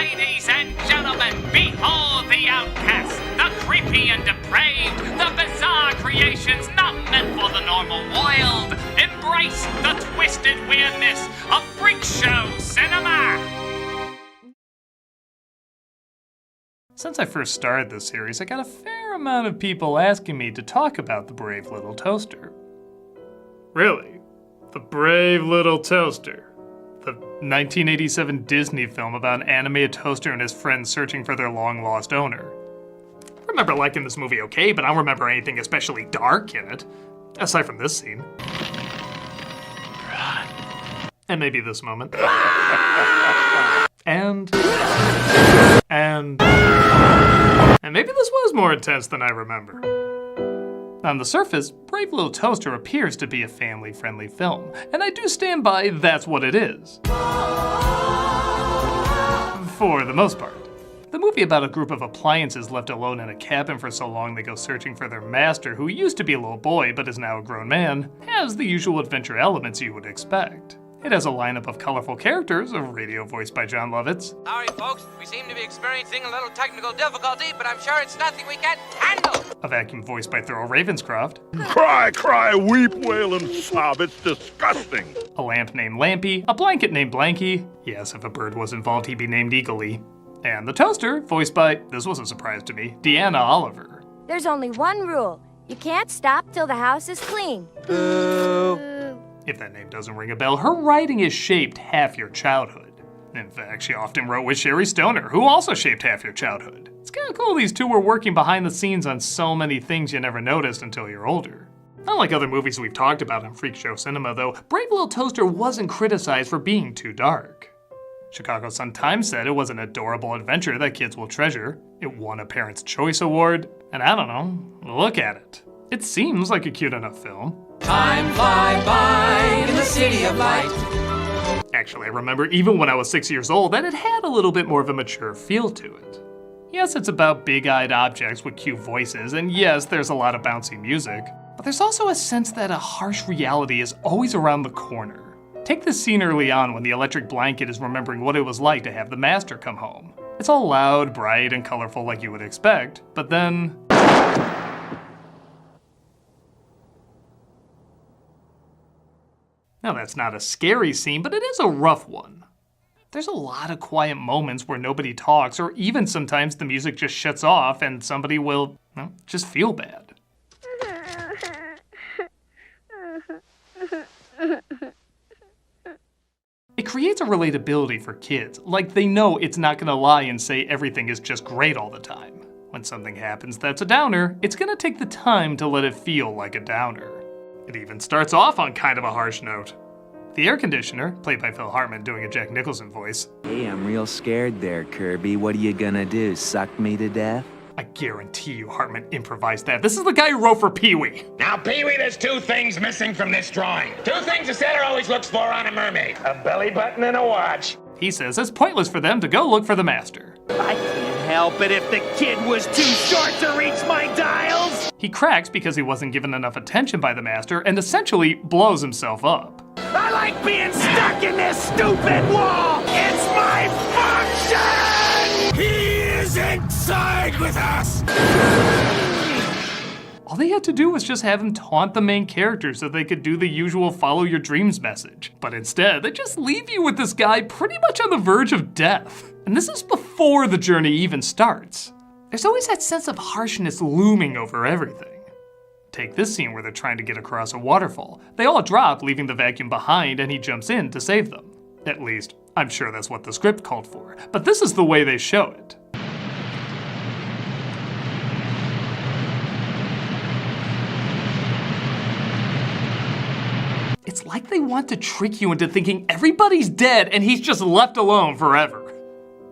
Ladies and gentlemen, behold the outcast, the creepy and depraved, the bizarre creations not meant for the normal world. Embrace the twisted weirdness of freak show cinema. Since I first started this series, I got a fair amount of people asking me to talk about the brave little toaster. Really? The brave little toaster? The 1987 Disney film about an animated toaster and his friends searching for their long-lost owner. I remember liking this movie okay, but I don't remember anything especially dark in it. Aside from this scene. Run. And maybe this moment. And maybe this was more intense than I remember. On the surface, Brave Little Toaster appears to be a family-friendly film, and I do stand by that's what it is. For the most part. The movie about a group of appliances left alone in a cabin for so long they go searching for their master, who used to be a little boy but is now a grown man, has the usual adventure elements you would expect. It has a lineup of colorful characters, a radio voiced by John Lovitz. Sorry, folks, we seem to be experiencing a little technical difficulty, but I'm sure it's nothing we can't handle. A vacuum voiced by Thurl Ravenscroft. Cry, cry, weep, wail, and sob. It's disgusting. A lamp named Lampy. A blanket named Blanky. Yes, if a bird was involved, he'd be named Eagley. And the toaster, voiced by, this was a surprise to me, Deanna Oliver. There's only one rule. You can't stop till the house is clean. If that name doesn't ring a bell, her writing has shaped half your childhood. In fact, she often wrote with Sherry Stoner, who also shaped half your childhood. It's kind of cool these two were working behind the scenes on so many things you never noticed until you're older. Unlike other movies we've talked about on Freak Show Cinema, though, Brave Little Toaster wasn't criticized for being too dark. Chicago Sun-Times said it was an adorable adventure that kids will treasure. It won a Parents' Choice Award, and I don't know, look at it. It seems like a cute enough film. Time fly by in the city of light. Actually, I remember even when I was 6 years old that it had a little bit more of a mature feel to it. Yes, it's about big-eyed objects with cute voices, and yes, there's a lot of bouncy music, but there's also a sense that a harsh reality is always around the corner. Take this scene early on when the electric blanket is remembering what it was like to have the master come home. It's all loud, bright, and colorful like you would expect, but then... Now that's not a scary scene, but it is a rough one. There's a lot of quiet moments where nobody talks, or even sometimes the music just shuts off and somebody will, well, just feel bad. It creates a relatability for kids, like they know it's not gonna lie and say everything is just great all the time. When something happens that's a downer, it's gonna take the time to let it feel like a downer. It even starts off on kind of a harsh note. The air conditioner, played by Phil Hartman doing a Jack Nicholson voice. Hey, I'm real scared there, Kirby. What are you gonna do, suck me to death? I guarantee you Hartman improvised that. This is the guy who wrote for Pee-wee. Now, Pee-wee, there's two things missing from this drawing. Two things a sailor always looks for on a mermaid. A belly button and a watch. He says it's pointless for them to go look for the master. I can't help it if the kid was too short to reach my dials. He cracks because he wasn't given enough attention by the master and essentially blows himself up. I like being stuck in this stupid wall. It's my function. He is inside with us. All they had to do was just have him taunt the main character so they could do the usual follow your dreams message. But instead, they just leave you with this guy pretty much on the verge of death. And this is before the journey even starts. There's always that sense of harshness looming over everything. Take this scene where they're trying to get across a waterfall. They all drop, leaving the vacuum behind, and he jumps in to save them. At least, I'm sure that's what the script called for. But this is the way they show it. It's like they want to trick you into thinking everybody's dead and he's just left alone forever.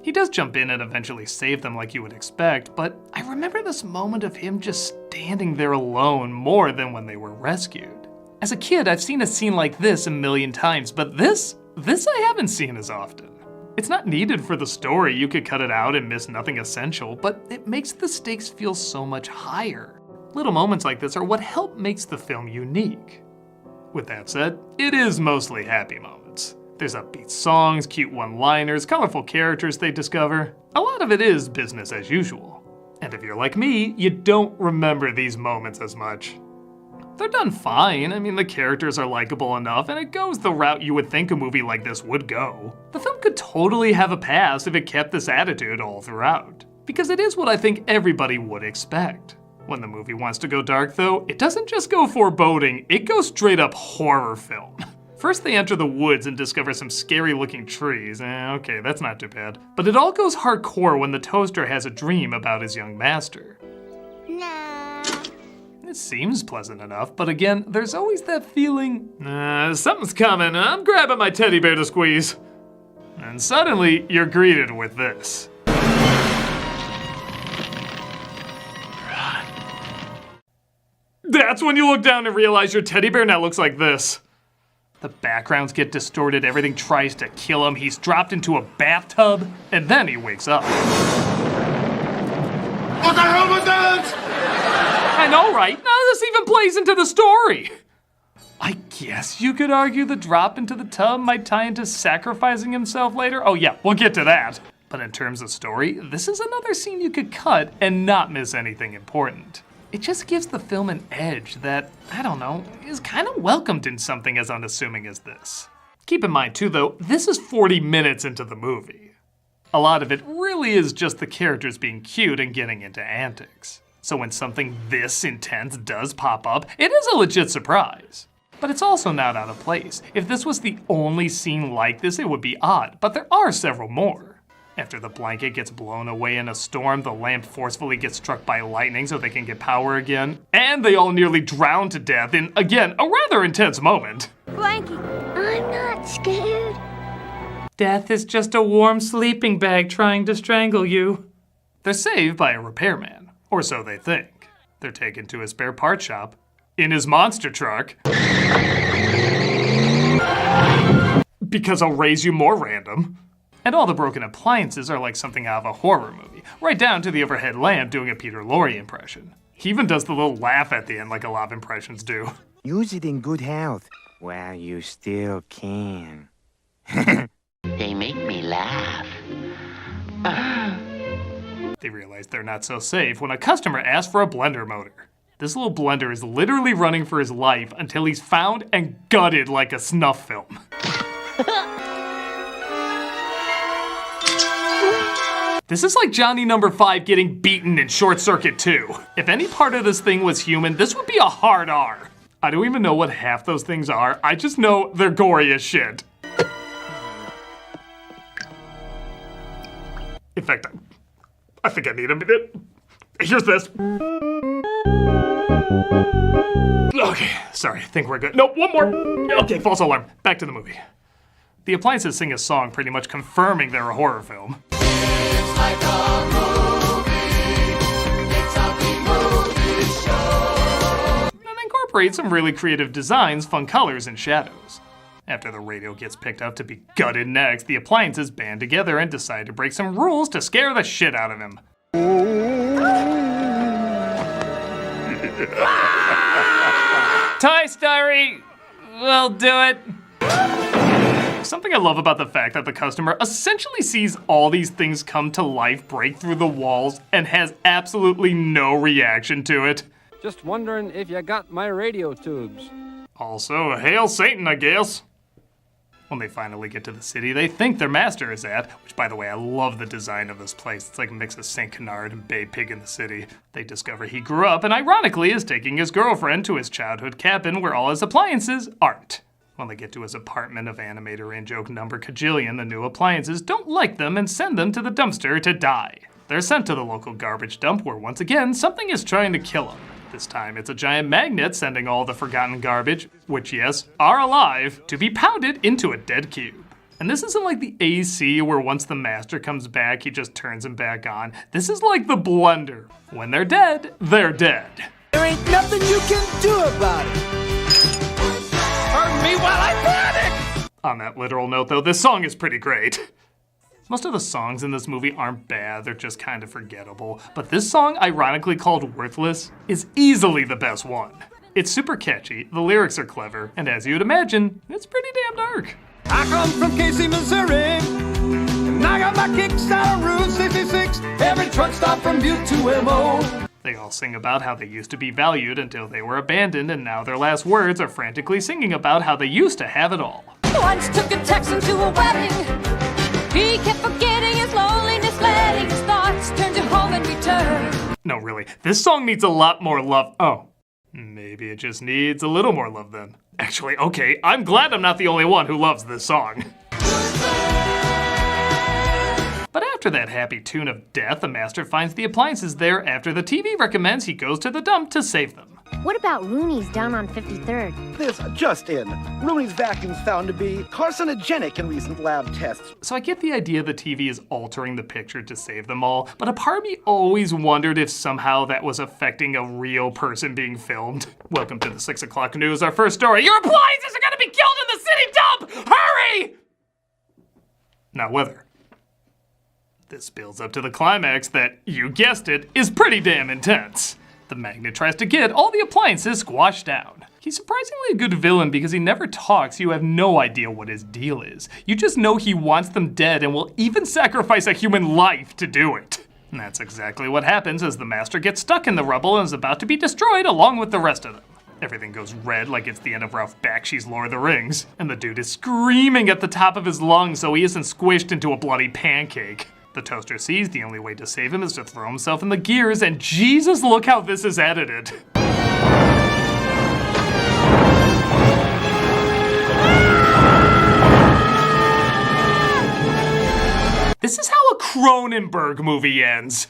He does jump in and eventually save them like you would expect, but I remember this moment of him just standing there alone more than when they were rescued. As a kid, I've seen a scene like this a million times, but this I haven't seen as often. It's not needed for the story, you could cut it out and miss nothing essential, but it makes the stakes feel so much higher. Little moments like this are what help makes the film unique. With that said, it is mostly happy moments. There's upbeat songs, cute one-liners, colorful characters they discover. A lot of it is business as usual. And if you're like me, you don't remember these moments as much. They're done fine. I mean, the characters are likable enough, and it goes the route you would think a movie like this would go. The film could totally have a pass if it kept this attitude all throughout. Because it is what I think everybody would expect. When the movie wants to go dark, though, it doesn't just go foreboding, it goes straight up horror film. First they enter the woods and discover some scary looking trees. Okay, that's not too bad. But it all goes hardcore when the toaster has a dream about his young master. No. It seems pleasant enough, but again, there's always that feeling, something's coming, I'm grabbing my teddy bear to squeeze. And suddenly, you're greeted with this. Run. That's when you look down and realize your teddy bear now looks like this. The backgrounds get distorted, everything tries to kill him, he's dropped into a bathtub, and then he wakes up. What the hell was that? I know, right? None of this even plays into the story. I guess you could argue the drop into the tub might tie into sacrificing himself later. Oh yeah, we'll get to that. But in terms of story, this is another scene you could cut and not miss anything important. It just gives the film an edge that, I don't know, is kind of welcomed in something as unassuming as this. Keep in mind too though, this is 40 minutes into the movie. A lot of it really is just the characters being cute and getting into antics. So when something this intense does pop up, it is a legit surprise. But it's also not out of place. If this was the only scene like this, it would be odd, but there are several more. After the blanket gets blown away in a storm, the lamp forcefully gets struck by lightning so they can get power again, and they all nearly drown to death in, again, a rather intense moment. Blanky, I'm not scared. Death is just a warm sleeping bag trying to strangle you. They're saved by a repairman, or so they think. They're taken to a spare parts shop, in his monster truck. Because I'll raise you more random. And all the broken appliances are like something out of a horror movie, right down to the overhead lamp doing a Peter Lorre impression. He even does the little laugh at the end like a lot of impressions do. Use it in good health while you still can. They make me laugh. They realize they're not so safe when a customer asks for a blender motor. This little blender is literally running for his life until he's found and gutted like a snuff film. This is like Johnny No. 5 getting beaten in Short Circuit 2. If any part of this thing was human, this would be a hard R. I don't even know what half those things are, I just know they're gory as shit. In fact, I think I need a minute. Here's this. Okay, sorry, I think we're good. Nope, one more. Okay, false alarm. Back to the movie. The appliances sing a song pretty much confirming they're a horror film. It's like a movie. It's a movie show. And incorporate some really creative designs, fun colors, and shadows. After the radio gets picked up to be gutted next, the appliances band together and decide to break some rules to scare the shit out of him. Toy Story will do it. Something I love about the fact that the customer essentially sees all these things come to life, break through the walls, and has absolutely no reaction to it. Just wondering if you got my radio tubes. Also, hail Satan, I guess. When they finally get to the city they think their master is at, which by the way, I love the design of this place. It's like a mix of St. Canard and Bay Pig in the City. They discover he grew up and ironically is taking his girlfriend to his childhood cabin where all his appliances aren't. When they get to his apartment of animator in-joke number kajillion, the new appliances don't like them and send them to the dumpster to die. They're sent to the local garbage dump where once again, something is trying to kill them. This time it's a giant magnet sending all the forgotten garbage, which yes, are alive, to be pounded into a dead cube. And this isn't like the AC where once the master comes back, he just turns him back on. This is like the blender. When they're dead, they're dead. There ain't nothing you can do about it. Hurt me while I panic! On that literal note though, this song is pretty great. Most of the songs in this movie aren't bad, they're just kind of forgettable. But this song, ironically called Worthless, is easily the best one. It's super catchy, the lyrics are clever, and as you'd imagine, it's pretty damn dark. I come from Casey, Missouri, and I got my kicks out of Route 66. Every truck stop from Butte to MO. They all sing about how they used to be valued until they were abandoned, and now their last words are frantically singing about how they used to have it all. Once took a Texan to a wedding. He kept forgetting his loneliness, letting his thoughts turn to home and return. No, really, this song needs a lot more love. Oh, maybe it just needs a little more love then. Actually, okay, I'm glad I'm not the only one who loves this song. But after that happy tune of death, the master finds the appliances there after the TV recommends he goes to the dump to save them. What about Rooney's down on 53rd? This just in. Rooney's vacuum's found to be carcinogenic in recent lab tests. So I get the idea the TV is altering the picture to save them all, but a part of me always wondered if somehow that was affecting a real person being filmed. Welcome to the 6 o'clock news, our first story. Your appliances are gonna be killed in the city dump! Hurry! Now whether. This builds up to the climax that, you guessed it, is pretty damn intense. The magnet tries to get all the appliances squashed down. He's surprisingly a good villain because he never talks, you have no idea what his deal is. You just know he wants them dead and will even sacrifice a human life to do it. And that's exactly what happens as the master gets stuck in the rubble and is about to be destroyed along with the rest of them. Everything goes red like it's the end of Ralph Bakshi's Lord of the Rings, and the dude is screaming at the top of his lungs so he isn't squished into a bloody pancake. The toaster sees the only way to save him is to throw himself in the gears, and Jesus, look how this is edited. This is how a Cronenberg movie ends.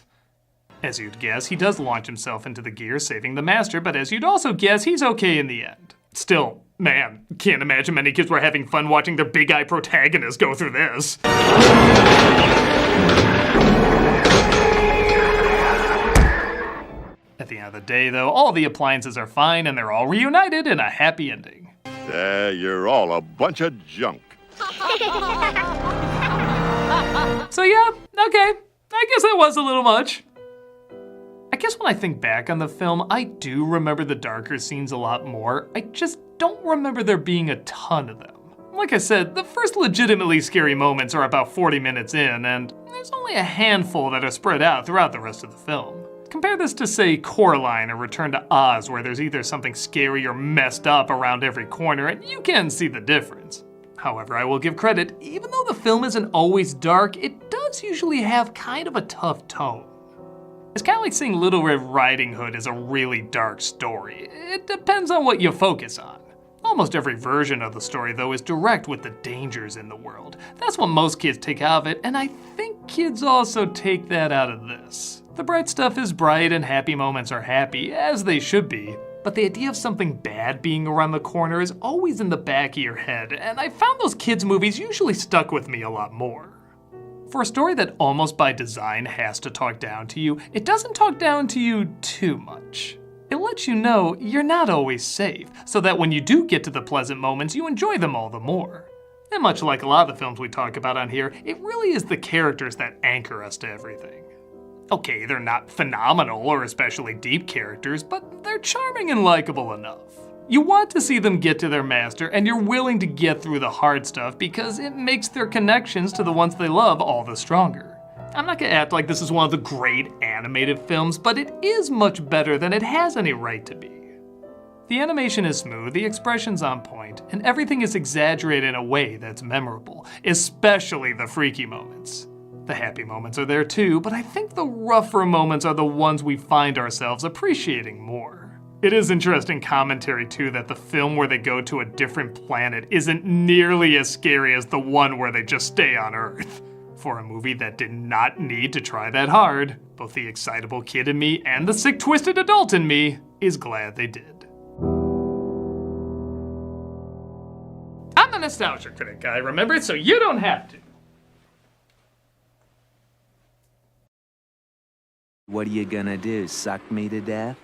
As you'd guess, he does launch himself into the gears, saving the master, but as you'd also guess, he's okay in the end. Still, man, can't imagine many kids were having fun watching their big eye protagonist go through this. At the end of the day, though, all the appliances are fine and they're all reunited in a happy ending. You're all a bunch of junk. So yeah, okay, I guess that was a little much. I guess when I think back on the film, I do remember the darker scenes a lot more. I just don't remember there being a ton of them. Like I said, the first legitimately scary moments are about 40 minutes in, and there's only a handful that are spread out throughout the rest of the film. Compare this to, say, Coraline or Return to Oz, where there's either something scary or messed up around every corner, and you can see the difference. However, I will give credit, even though the film isn't always dark, it does usually have kind of a tough tone. It's kind of like saying Little Red Riding Hood is a really dark story. It depends on what you focus on. Almost every version of the story, though, is direct with the dangers in the world. That's what most kids take out of it, and I think kids also take that out of this. The bright stuff is bright and happy moments are happy, as they should be. But the idea of something bad being around the corner is always in the back of your head, and I found those kids' movies usually stuck with me a lot more. For a story that almost by design has to talk down to you, it doesn't talk down to you too much. It lets you know you're not always safe, so that when you do get to the pleasant moments, you enjoy them all the more. And much like a lot of the films we talk about on here, it really is the characters that anchor us to everything. Okay, they're not phenomenal or especially deep characters, but they're charming and likable enough. You want to see them get to their master, and you're willing to get through the hard stuff because it makes their connections to the ones they love all the stronger. I'm not gonna act like this is one of the great animated films, but it is much better than it has any right to be. The animation is smooth, the expression's on point, and everything is exaggerated in a way that's memorable, especially the freaky moments. The happy moments are there too, but I think the rougher moments are the ones we find ourselves appreciating more. It is interesting commentary too that the film where they go to a different planet isn't nearly as scary as the one where they just stay on Earth. For a movie that did not need to try that hard, both the excitable kid in me and the sick, twisted adult in me is glad they did. I'm the nostalgia critic guy, remember? So you don't have to. What are you gonna do, suck me to death?